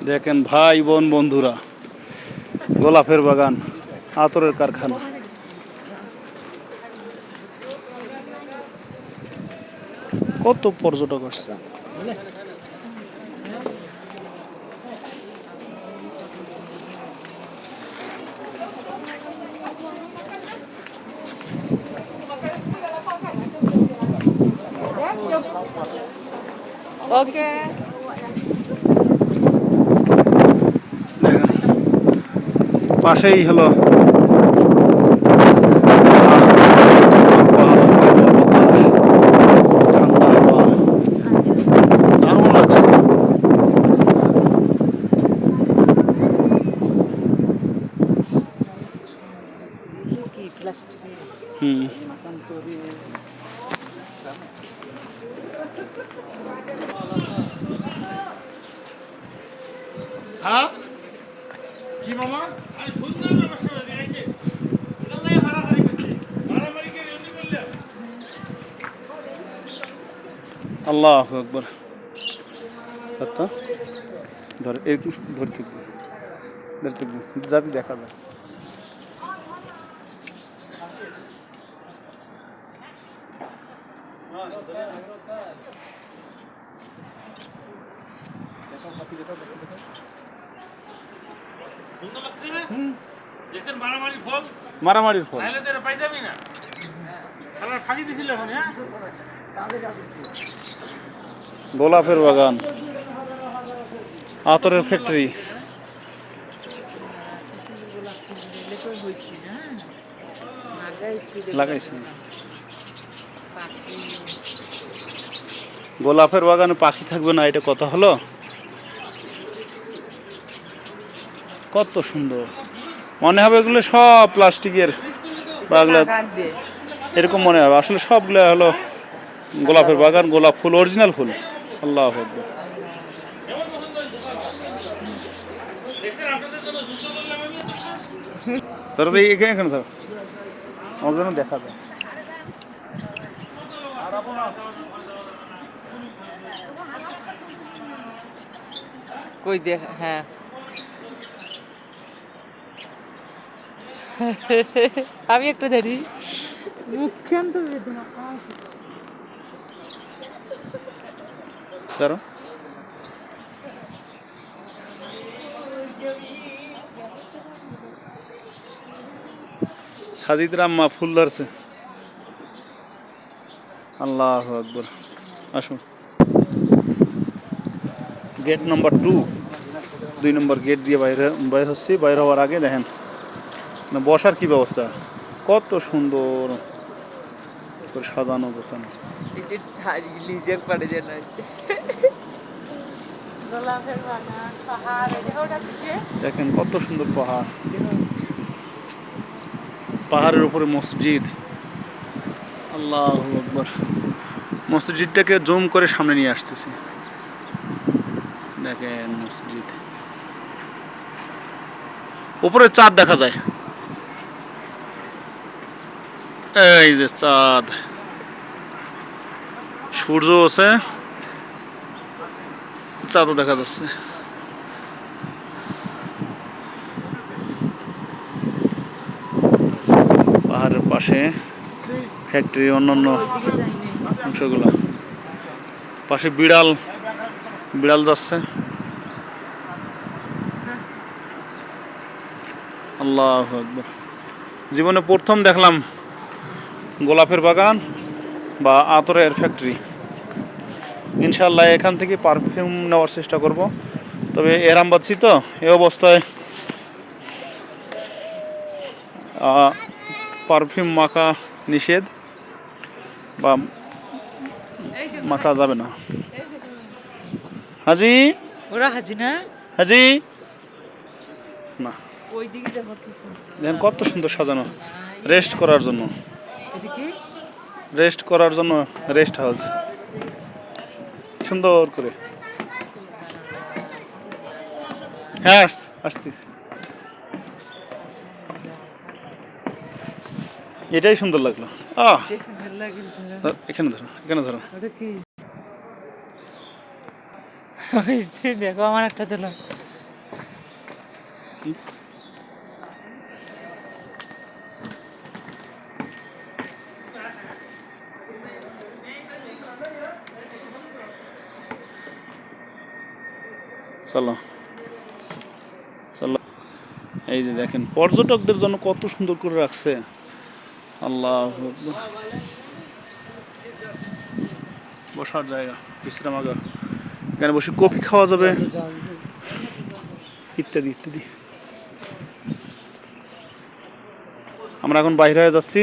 দেখেন ভাই বোন বন্ধুরা, গোলাপের বাগান, আতরের কারখানা। কত পর্যটক আসছে। ওকে পাশেই হলো দারুণ লাগছে। হুম, হ্যাঁ কি মামা আল্লাহু আকবার। আচ্ছা ধর একটু ধরে থাকবে, ধরে থাকবে যাতে দেখা যায়। মারামারির ফল। গোলাপের বাগান, আতরের ফ্যাক্টরি। লাগাইছে গোলাপের বাগানে পাখি থাকবে না, এটা কথা হলো? কত সুন্দর মনে হবে, এগুলো সব প্লাস্টিকের বাগলা, এরকম মনে হবে। আসলে সবগুলো হলো গোলাপের বাগান, গোলাপ ফুল, অরিজিনাল ফুল। আল্লাহু আকবার। ধরো তো এখানে এখানে স্যার আমার যেন দেখা যায়। কই দেখ, হ্যাঁ আমি একটু ধরি মুখ্যান তো বেদনা ধরো সাজিদ রাম্মা ফুল ধরছে। আল্লাহু আকবার। আসুন, গেট নাম্বার 2, 2 নম্বর গেট দিয়ে বাইরে হচ্ছি। বাইরে হওয়ার আগে দেখেন না বসার কি ব্যবস্থা, কত সুন্দর করে সাজানো গোছানো। লিজেক পারে যে নাই গোলাপের বাগান, পাহাড়, দেখেন কত সুন্দর পাহাড়, পাহাড়ের উপরে মসজিদ। আল্লাহু আকবার। মসজিদটাকে জুম করে সামনে নিয়ে আসতেছি, দেখেন মসজিদ। উপরে চাঁদ দেখা যায়, এই যে চাঁদ, সূর্য আছে, চাঁদও দেখা যাচ্ছে। পাহাড়ের পাশে ফ্যাক্টরি, অন্যান্য অংশগুলো। পাশে বিড়াল, বিড়াল যাচ্ছে। আল্লাহু আকবার। জীবনে প্রথম দেখলাম গোলাপের বাগান বা আতরের ফ্যাক্টরি। ইনশাল্লাহ এখান থেকে পারফিউম নেওয়ার চেষ্টা করব। তবে এরাম পাচ্ছি তো, এই অবস্থায় পারফিউম মাখা নিষেধ, বা মাখা যাবে না। হাজি, ওরা হাজি না, হাজি না। ওই দিকে দেখো দেখেন কত সুন্দর সাজানো, রেস্ট করার জন্য, এদিকে রেস্ট করার জন্য রেস্ট হাউস সুন্দর করে। হ্যাঁ আসছি, এটাই সুন্দর লাগলো। এখানে ধরো, এখানে ধরো। দেখো আমার একটা দিল দেখি। চলো চলো, এই যে দেখেন পর্যটকদের জন্য কত সুন্দর করে রাখছে। আল্লাহু আকবার। বসার জায়গা, বিশ্রামাগার, এখানে বসে কফি খাওয়া যাবে ইত্যাদি ইত্যাদি। আমরা এখন বাইরে হয়ে যাচ্ছি।